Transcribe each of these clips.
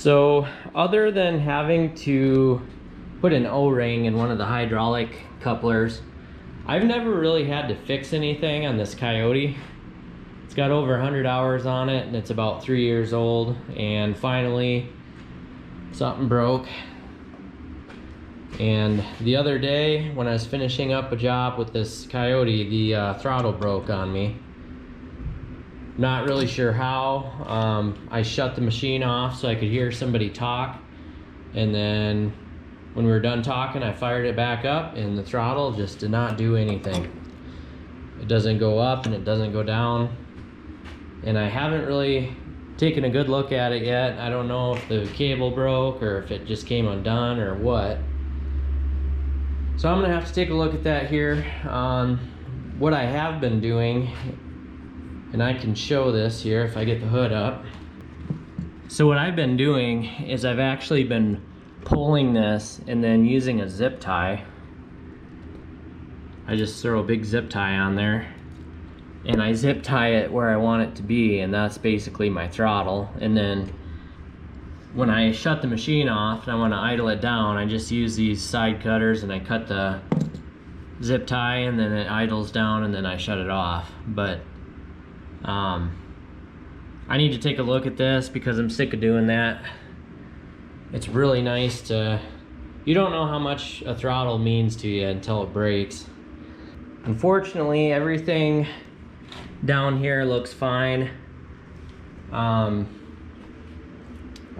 So other than having to put an O-ring in one of the hydraulic couplers, I've never really had to fix anything on this Kioti. It's got over 100 hours on it and it's about 3 years old, and finally something broke. And the other day when I was finishing up a job with this Kioti, the throttle broke on me. Not really sure how. I shut the machine off so I could hear somebody talk, and then when we were done talking I fired it back up and the throttle just did not do anything. It doesn't go up and it doesn't go down, and I haven't really taken a good look at it yet. I don't know if the cable broke or if it just came undone or what. So I'm gonna have to take a look at that here. What I have been doing, and I can show this here if I get the hood up. So what I've been doing is I've actually been pulling this and then using a zip tie. I just throw a big zip tie on there and I zip tie it where I want it to be, and that's basically my throttle. And then when I shut the machine off and I want to idle it down, I just use these side cutters and I cut the zip tie and then it idles down and then I shut it off. But I need to take a look at this because I'm sick of doing that. It's really nice to, you don't know how much a throttle means to you until it breaks. Unfortunately, everything down here looks fine. I'm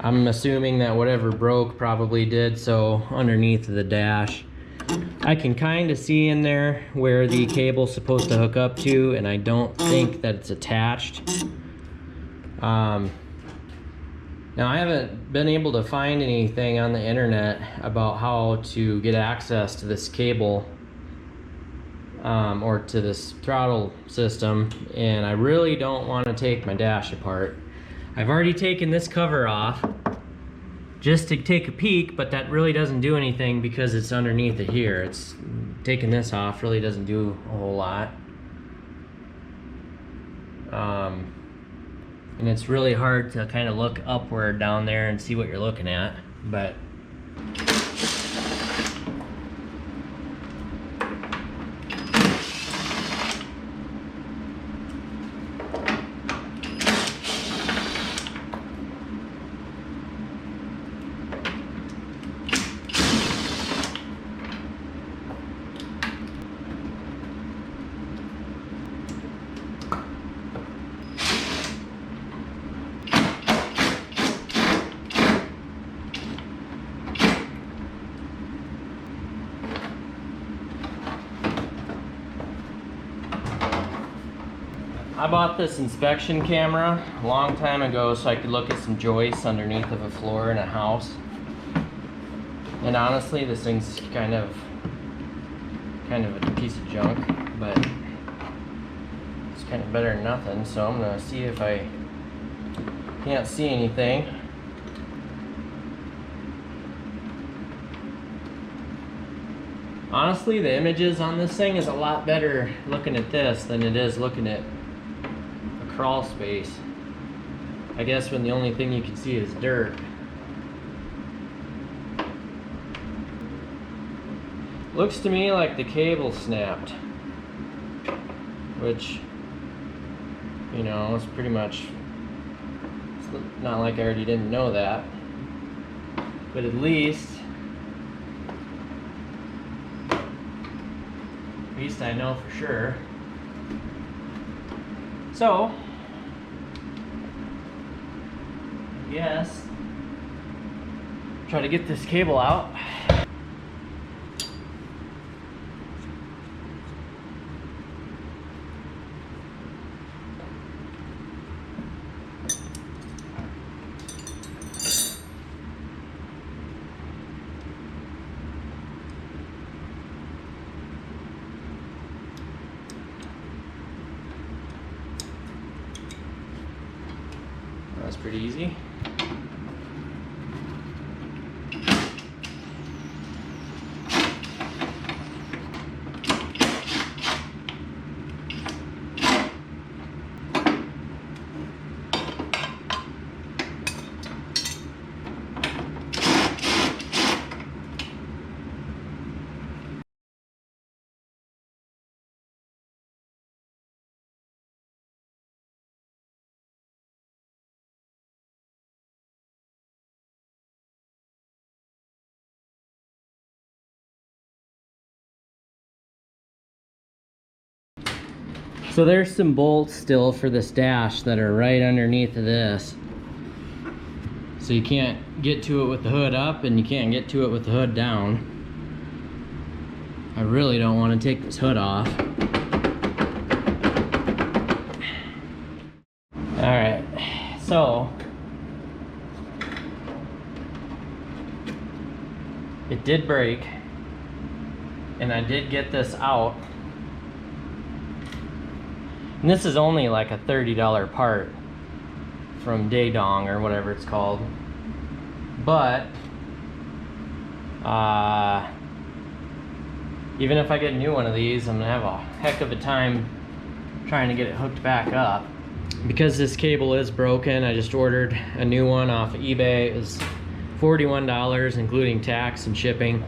assuming that whatever broke probably did so underneath the dash. I can kind of see in there where the cable's supposed to hook up to, and I don't think that it's attached. Now I haven't been able to find anything on the internet about how to get access to this cable or to this throttle system, and I really don't want to take my dash apart. I've already taken this cover off just to take a peek, but that really doesn't do anything because it's underneath it here. It's taking this off really doesn't do a whole lot. And it's really hard to kind of look upward down there and see what you're looking at, but I bought this inspection camera a long time ago so I could look at some joists underneath of a floor in a house. And honestly, this thing's kind of a piece of junk, but it's kind of better than nothing. So I'm gonna see if I can't see anything. Honestly, the images on this thing is a lot better looking at this than it is looking at crawl space. I guess when the only thing you can see is dirt. Looks to me like the cable snapped, which, you know, it's pretty much, it's not like I already didn't know that, but at least I know for sure. So, yes, try to get this cable out. That's pretty easy. So there's some bolts still for this dash that are right underneath of this. So you can't get to it with the hood up and you can't get to it with the hood down. I really don't want to take this hood off. Alright, so it did break and I did get this out. And this is only like a $30 part from Daedong or whatever it's called. But even if I get a new one of these, I'm gonna have a heck of a time trying to get it hooked back up. Because this cable is broken, I just ordered a new one off of eBay. It was $41 including tax and shipping.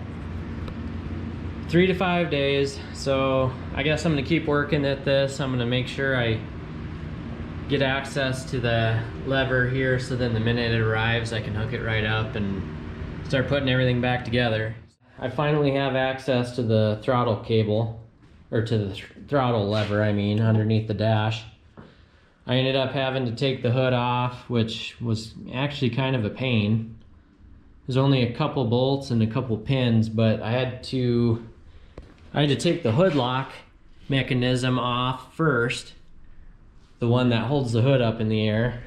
3 to 5 days, so I guess I'm gonna keep working at this. I'm gonna make sure I get access to the lever here so then the minute it arrives I can hook it right up and start putting everything back together. I finally have access to the throttle cable, or to the throttle lever, I mean, underneath the dash. I ended up having to take the hood off, which was actually kind of a pain. There's only a couple bolts and a couple pins, but I had to take the hood lock mechanism off first, the one that holds the hood up in the air.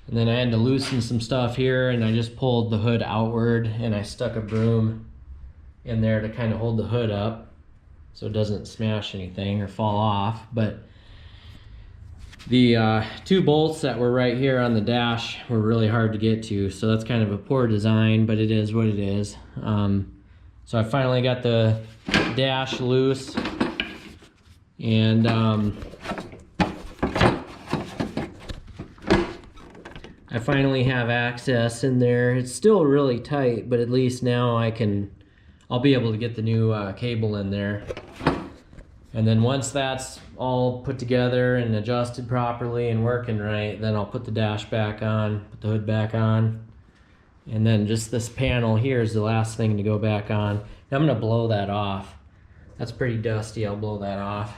And then I had to loosen some stuff here, and I just pulled the hood outward and I stuck a broom in there to kind of hold the hood up so it doesn't smash anything or fall off. But the two bolts that were right here on the dash were really hard to get to, so that's kind of a poor design, but it is what it is. So I finally got the dash loose, and I finally have access in there. It's still really tight, but at least now I'll be able to get the new cable in there. And then once that's all put together and adjusted properly and working right, then I'll put the dash back on, put the hood back on. And then just this panel here is the last thing to go back on. And I'm gonna blow that off. That's pretty dusty, I'll blow that off.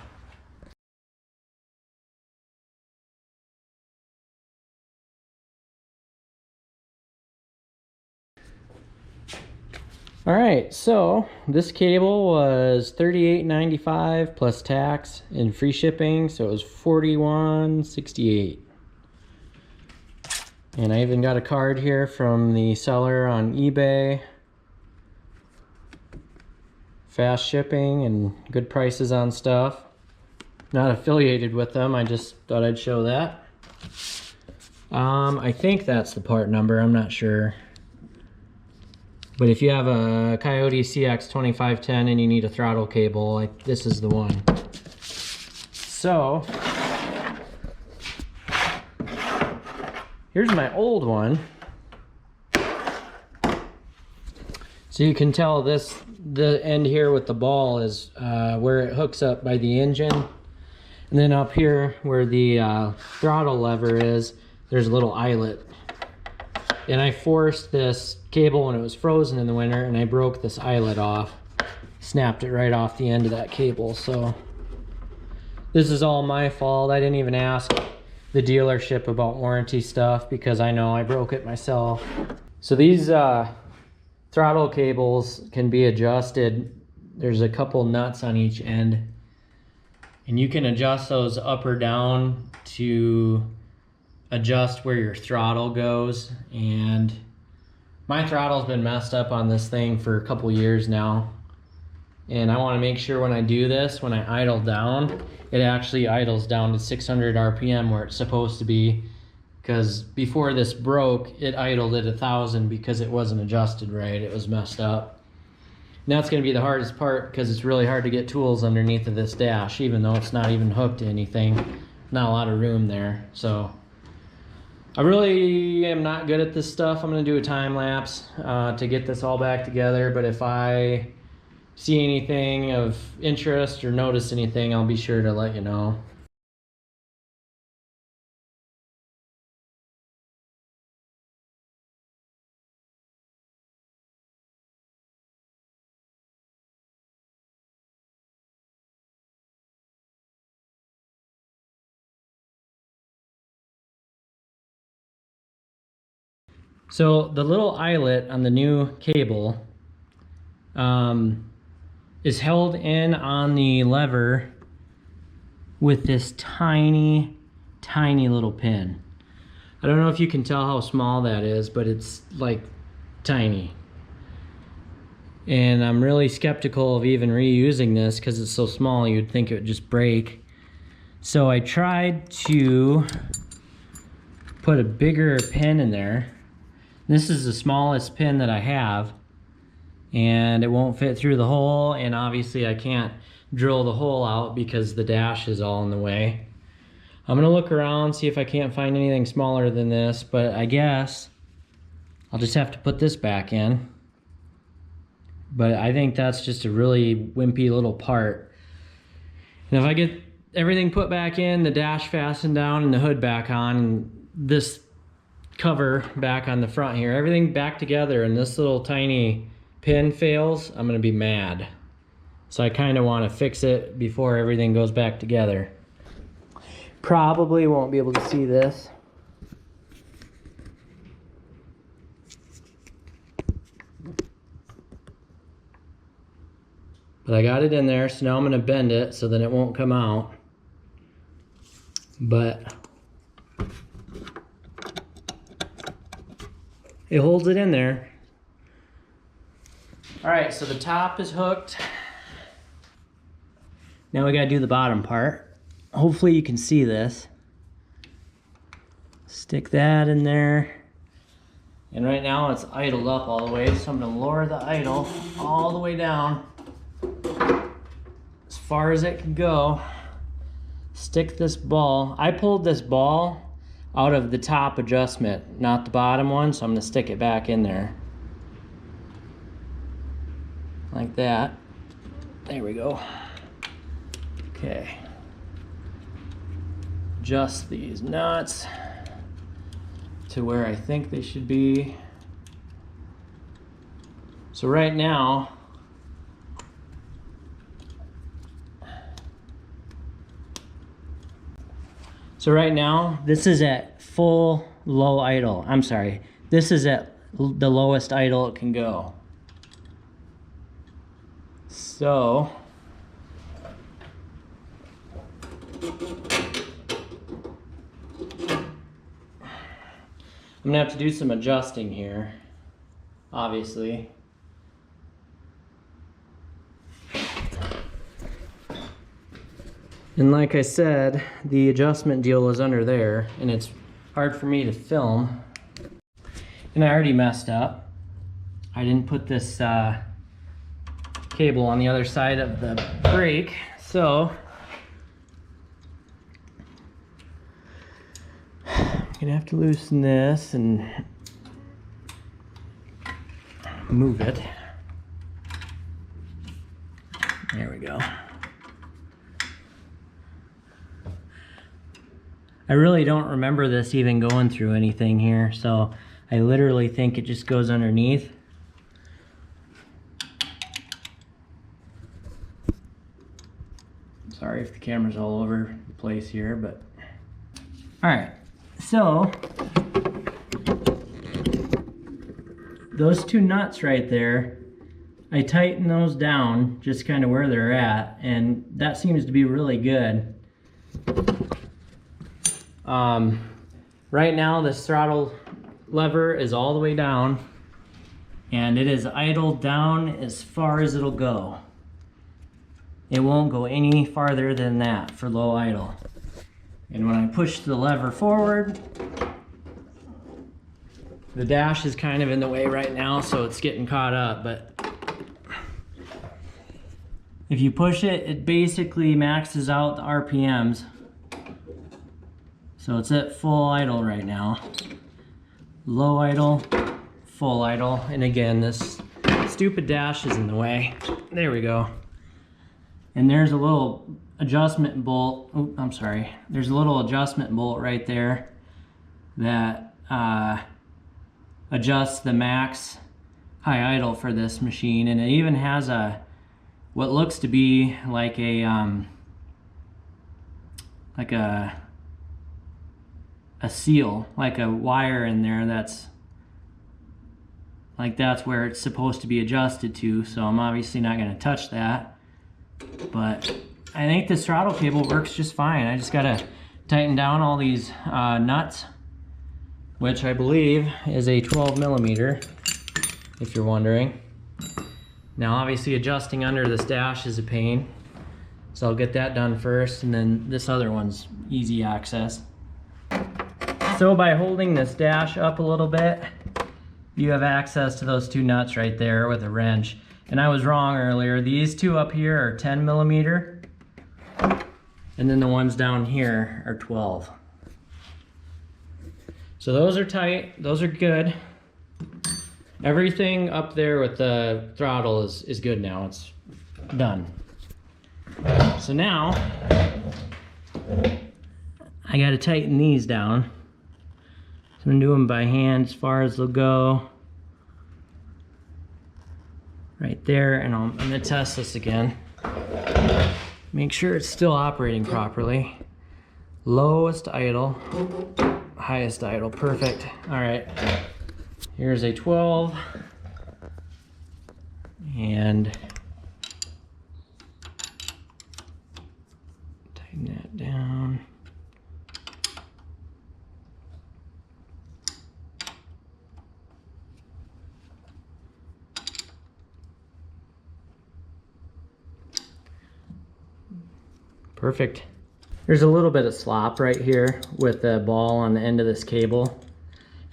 All right, so this cable was $38.95 plus tax and free shipping, so it was $41.68. And I even got a card here from the seller on eBay. Fast shipping and good prices on stuff. Not affiliated with them, I just thought I'd show that. I think that's the part number, I'm not sure. But if you have a Kioti CX2510 and you need a throttle cable, this is the one. So, here's my old one. So you can tell the end here with the ball is where it hooks up by the engine. And then up here where the throttle lever is, there's a little eyelet. And I forced this cable when it was frozen in the winter, and I broke this eyelet off. Snapped it right off the end of that cable, so this is all my fault. I didn't even ask the dealership about warranty stuff because I know I broke it myself. So these throttle cables can be adjusted. There's a couple nuts on each end, and you can adjust those up or down to adjust where your throttle goes. And my throttle's been messed up on this thing for a couple years now, and I want to make sure when I do this, when I idle down, it actually idles down to 600 RPM where it's supposed to be, because before this broke it idled at 1,000 because it wasn't adjusted right. It was messed up. And that's going to be the hardest part because it's really hard to get tools underneath of this dash, even though it's not even hooked to anything. Not a lot of room there. So I really am not good at this stuff. I'm going to do a time lapse to get this all back together, but if I see anything of interest or notice anything, I'll be sure to let you know. So the little eyelet on the new cable is held in on the lever with this tiny, tiny little pin. I don't know if you can tell how small that is, but it's like tiny. And I'm really skeptical of even reusing this because it's so small, you'd think it would just break. So I tried to put a bigger pin in there. This is the smallest pin that I have, and it won't fit through the hole, and obviously I can't drill the hole out because the dash is all in the way. I'm gonna look around, see if I can't find anything smaller than this, but I guess I'll just have to put this back in. But I think that's just a really wimpy little part. And if I get everything put back in, the dash fastened down and the hood back on, and this cover back on the front here, everything back together, and this little tiny pin fails, I'm gonna be mad. So I kind of want to fix it before everything goes back together. Probably won't be able to see this. But I got it in there, so now I'm gonna bend it so that it won't come out. But it holds it in there. All right, so the top is hooked. Now we gotta do the bottom part. Hopefully you can see this. Stick that in there. And right now it's idled up all the way, so I'm gonna lower the idle all the way down as far as it can go. Stick this ball. I pulled this ball out of the top adjustment, not the bottom one, so I'm gonna stick it back in there. Like that. There we go. Okay. Adjust these nuts to where I think they should be. So right now, this is at full low idle. I'm sorry. This is at the lowest idle it can go. So I'm gonna have to do some adjusting here, obviously. And like I said, the adjustment deal is under there, and it's hard for me to film. And I already messed up. I didn't put this cable on the other side of the brake, so I'm gonna have to loosen this and move it. There we go. I really don't remember this even going through anything here, so I literally think it just goes underneath. Sorry if the camera's all over the place here, but all right. So those two nuts right there, I tighten those down just kind of where they're at, and that seems to be really good. Right now this throttle lever is all the way down, and it is idled down as far as it'll go. It won't go any farther than that for low idle. And when I push the lever forward, the dash is kind of in the way right now, so it's getting caught up, but if you push it, it basically maxes out the RPMs. So it's at full idle right now. Low idle, full idle, and again, this stupid dash is in the way. There we go. And there's a little adjustment bolt. Oh, I'm sorry. There's a little adjustment bolt right there that adjusts the max high idle for this machine, and it even has a what looks to be like a seal, like a wire in there that's like that's where it's supposed to be adjusted to, so I'm obviously not going to touch that. But I think this throttle cable works just fine. I just got to tighten down all these nuts, which I believe is a 12 millimeter, if you're wondering. Now obviously adjusting under this dash is a pain, so I'll get that done first, and then this other one's easy access. So by holding this dash up a little bit, you have access to those two nuts right there with a wrench. And I was wrong earlier. These two up here are 10 millimeter, and then the ones down here are 12. So those are tight, those are good. Everything up there with the throttle is good now, it's done. So now, I gotta tighten these down. So I'm gonna do them by hand as far as they'll go. Right there, and I'm gonna test this again. Make sure it's still operating properly. Lowest idle, highest idle, perfect. All right, here's a 12, and tighten that down. Perfect. There's a little bit of slop right here with the ball on the end of this cable,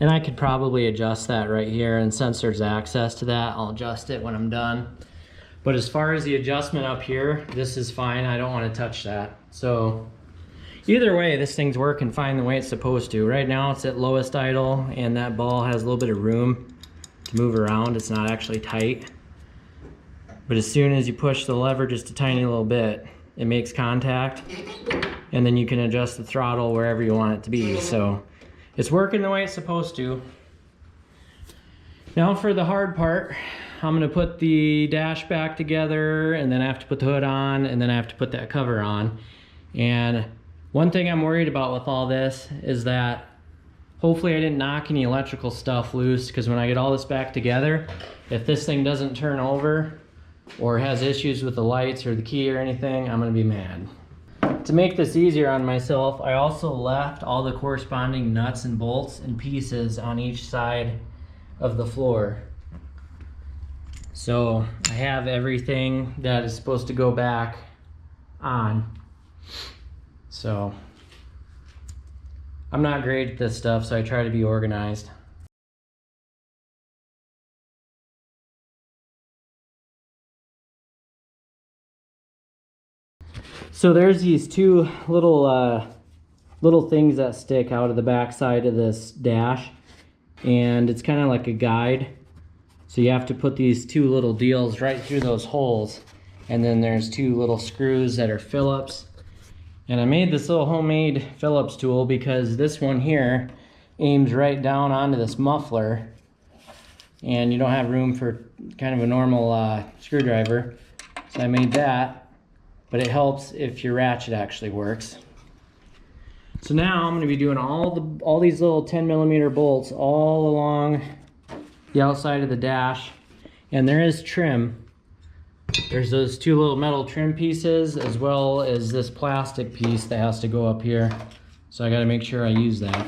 and I could probably adjust that right here, and since there's access to that, I'll adjust it when I'm done. But as far as the adjustment up here, this is fine. I don't want to touch that. So either way, this thing's working fine the way it's supposed to. Right now it's at lowest idle, and that ball has a little bit of room to move around. It's not actually tight, but as soon as you push the lever just a tiny little bit, it makes contact, and then you can adjust the throttle wherever you want it to be. So it's working the way it's supposed to. Now for the hard part, I'm gonna put the dash back together, and then I have to put the hood on, and then I have to put that cover on. And one thing I'm worried about with all this is that hopefully I didn't knock any electrical stuff loose, because when I get all this back together, if this thing doesn't turn over or has issues with the lights or the key or anything, I'm gonna be mad. To make this easier on myself, I also left all the corresponding nuts and bolts and pieces on each side of the floor. So I have everything that is supposed to go back on. So I'm not great at this stuff, so I try to be organized. So there's these two little things that stick out of the back side of this dash, and it's kind of like a guide. So you have to put these two little deals right through those holes, and then there's two little screws that are Phillips. And I made this little homemade Phillips tool because this one here aims right down onto this muffler, and you don't have room for kind of a normal screwdriver. So I made that. But it helps if your ratchet actually works. So now I'm going to be doing all these little 10 millimeter bolts all along the outside of the dash, and there is trim. There's those two little metal trim pieces, as well as this plastic piece that has to go up here. So I got to make sure I use that.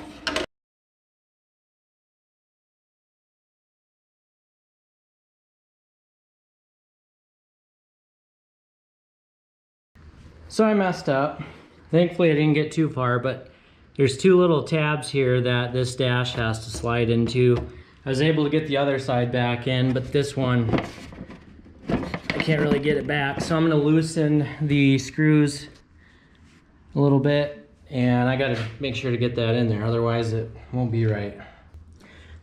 So I messed up. Thankfully I didn't get too far, but there's two little tabs here that this dash has to slide into. I was able to get the other side back in, but this one, I can't really get it back. So I'm gonna loosen the screws a little bit, and I gotta make sure to get that in there, otherwise it won't be right.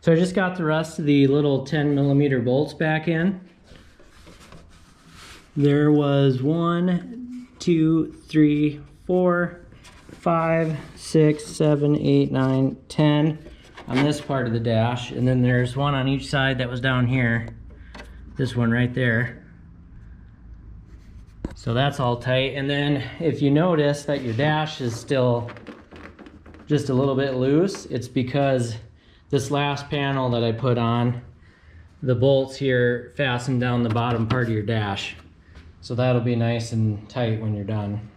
So I just got the rest of the little 10 millimeter bolts back in. There was 1, 2, 3, 4, 5, 6, 7, 8, 9, 10 on this part of the dash, and then there's one on each side that was down here. This one right there. So that's all tight. And then if you notice that your dash is still just a little bit loose, it's because this last panel that I put on the bolts here fasten down the bottom part of your dash. So that'll be nice and tight when you're done.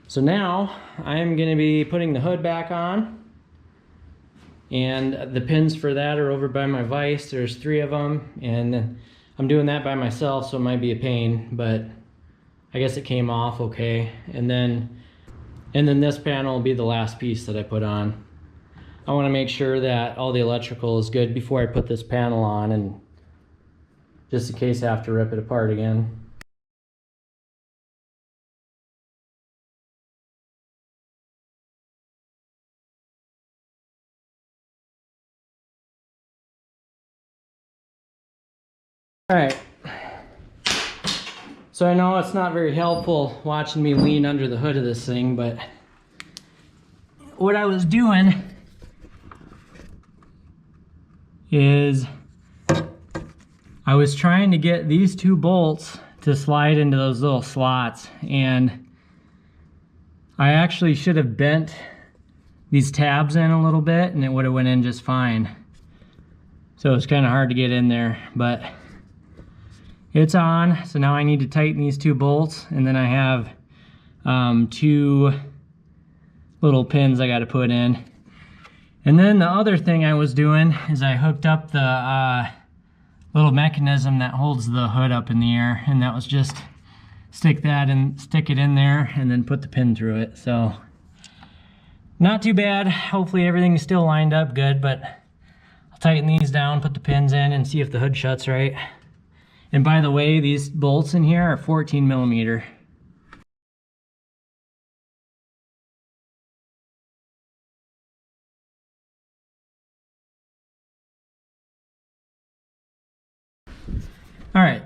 So now I'm going to be putting the hood back on, and the pins for that are over by my vise. There's 3 of them, and I'm doing that by myself, so it might be a pain, but I guess it came off okay. And then this panel will be the last piece that I put on. I want to make sure that all the electrical is good before I put this panel on, and just in case I have to rip it apart again. Alright, so I know it's not very helpful watching me lean under the hood of this thing, but what I was doing is I was trying to get these 2 bolts to slide into those little slots, and I actually should have bent these tabs in a little bit and it would have went in just fine. So it's kind of hard to get in there, but it's on. So now I need to tighten these 2 bolts, and then I have 2 little pins I got to put in. And then the other thing I was doing is I hooked up the little mechanism that holds the hood up in the air, and that was just stick it in there and then put the pin through it. So not too bad. Hopefully everything's still lined up good, but I'll tighten these down, put the pins in, and see if the hood shuts right. And by the way, these bolts in here are 14 millimeter. All right,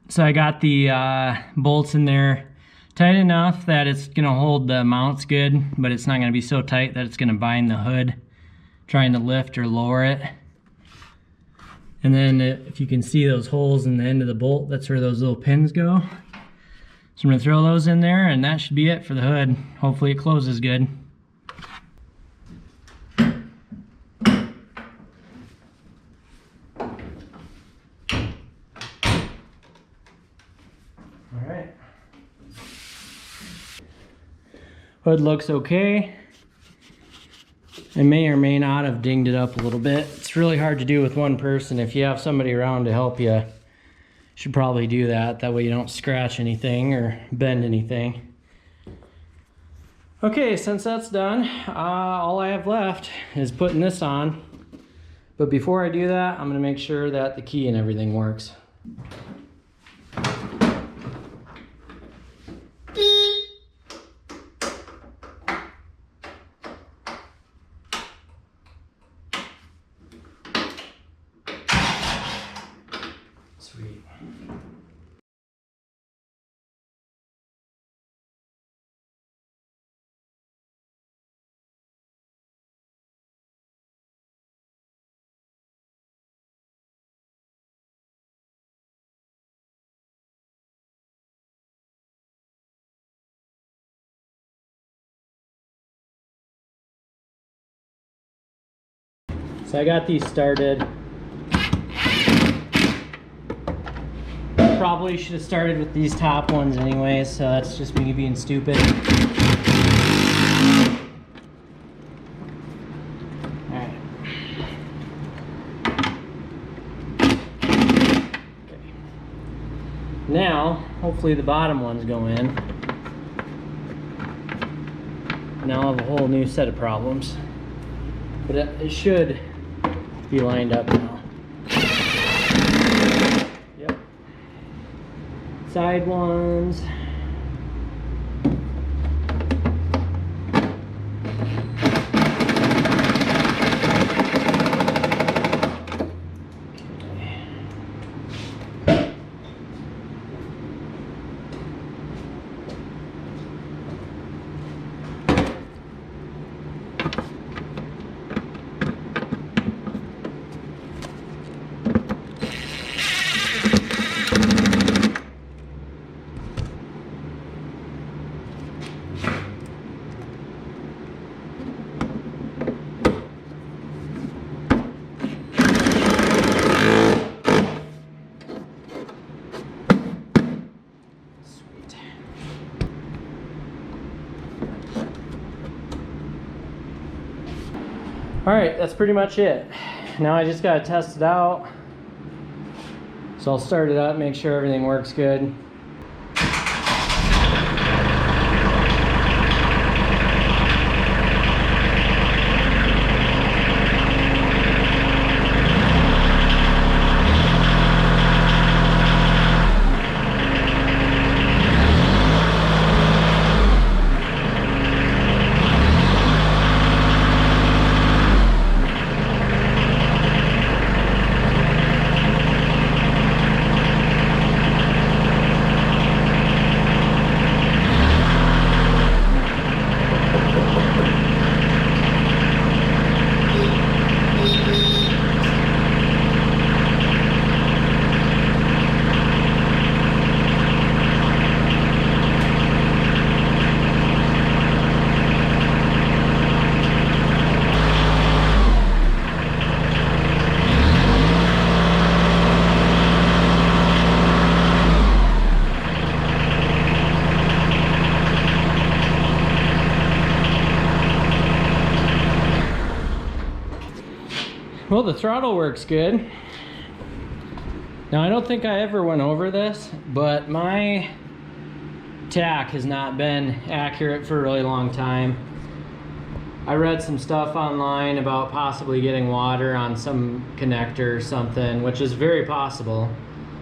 so I got the bolts in there tight enough that it's gonna hold the mounts good, but it's not gonna be so tight that it's gonna bind the hood trying to lift or lower it. And then if you can see those holes in the end of the bolt, that's where those little pins go. So I'm gonna throw those in there, and that should be it for the hood. Hopefully it closes good. All right. Hood looks okay. I may or may not have dinged it up a little bit. It's really hard to do with one person. If you have somebody around to help you, you should probably do that. That way you don't scratch anything or bend anything. Okay, since that's done, all I have left is putting this on. But before I do that, I'm gonna make sure that the key and everything works. Sweet. So I got these started. Probably should have started with these top ones anyways, so that's just me being stupid. Alright. Okay. Now, hopefully the bottom ones go in. Now I'll have a whole new set of problems. But it should be lined up now. Yep. Side ones. All right, that's pretty much it. Now I just gotta test it out. So I'll start it up, make sure everything works good. Well, the throttle works good. Now, I don't think I ever went over this, but my tack has not been accurate for a really long time. I read some stuff online about possibly getting water on some connector or something, which is very possible.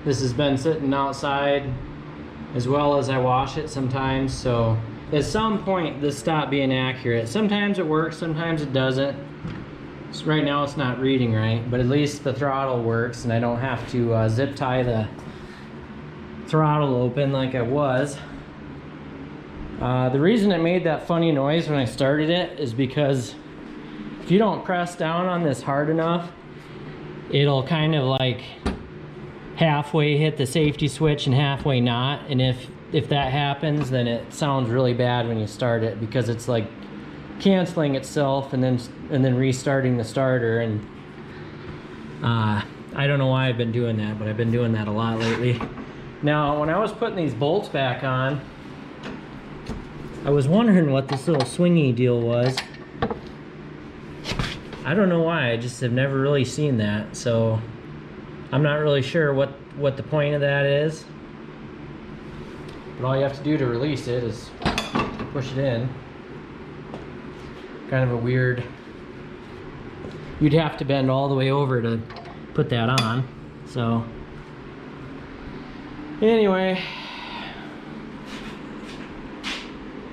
This has been sitting outside as well as I wash it sometimes, so at some point this stopped being accurate. Sometimes it works, sometimes it doesn't. So right now it's not reading right, but at least the throttle works and I don't have to zip tie the throttle open like I was. The reason it made that funny noise when I started it is because if you don't press down on this hard enough, it'll kind of like halfway hit the safety switch and halfway not. And if that happens, then it sounds really bad when you start it, because it's like canceling itself and then restarting the starter. And I don't know why I've been doing that, but I've been doing that a lot lately. Now, when I was putting these bolts back on, I was wondering what this little swingy deal was. I don't know why, I just have never really seen that, so I'm not really sure what the point of that is. But all you have to do to release it is push it in. Kind of a weird, you'd have to bend all the way over to put that on. So anyway,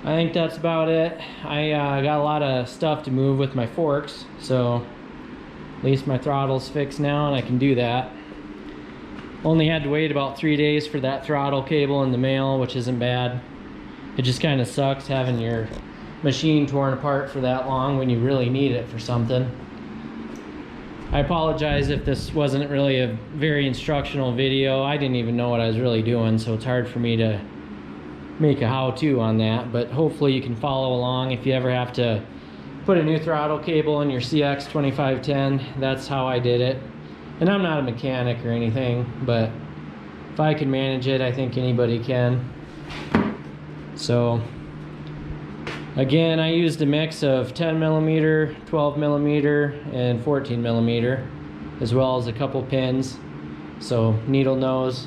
I think that's about it. I got a lot of stuff to move with my forks, so at least my throttle's fixed now and I can do that. Only had to wait about 3 days for that throttle cable in the mail, which isn't bad. It just kind of sucks having your machine torn apart for that long when you really need it for something. I apologize if this wasn't really a very instructional video. I didn't even know what I was really doing, so it's hard for me to make a how-to on that, but hopefully you can follow along. If you ever have to put a new throttle cable in your CX2510, that's how I did it. And I'm not a mechanic or anything, but if I can manage it, I think anybody can. So again, I used a mix of 10mm, 12mm, and 14mm, as well as a couple pins. So needle nose.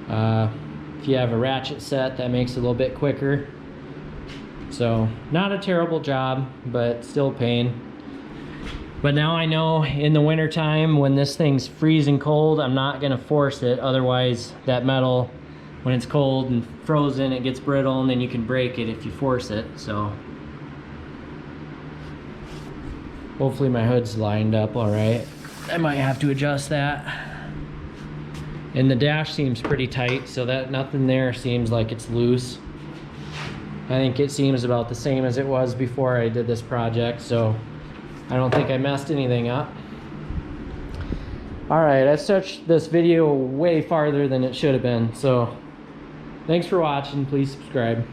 If you have a ratchet set, that makes it a little bit quicker. So not a terrible job, but still pain. But now I know in the winter time when this thing's freezing cold, I'm not gonna force it. Otherwise that metal, when it's cold and frozen, it gets brittle and then you can break it if you force it. So hopefully my hood's lined up all right. I might have to adjust that. And the dash seems pretty tight, so that nothing there seems like it's loose. I think it seems about the same as it was before I did this project, so I don't think I messed anything up. Alright, I stretched this video way farther than it should have been, so thanks for watching. Please subscribe.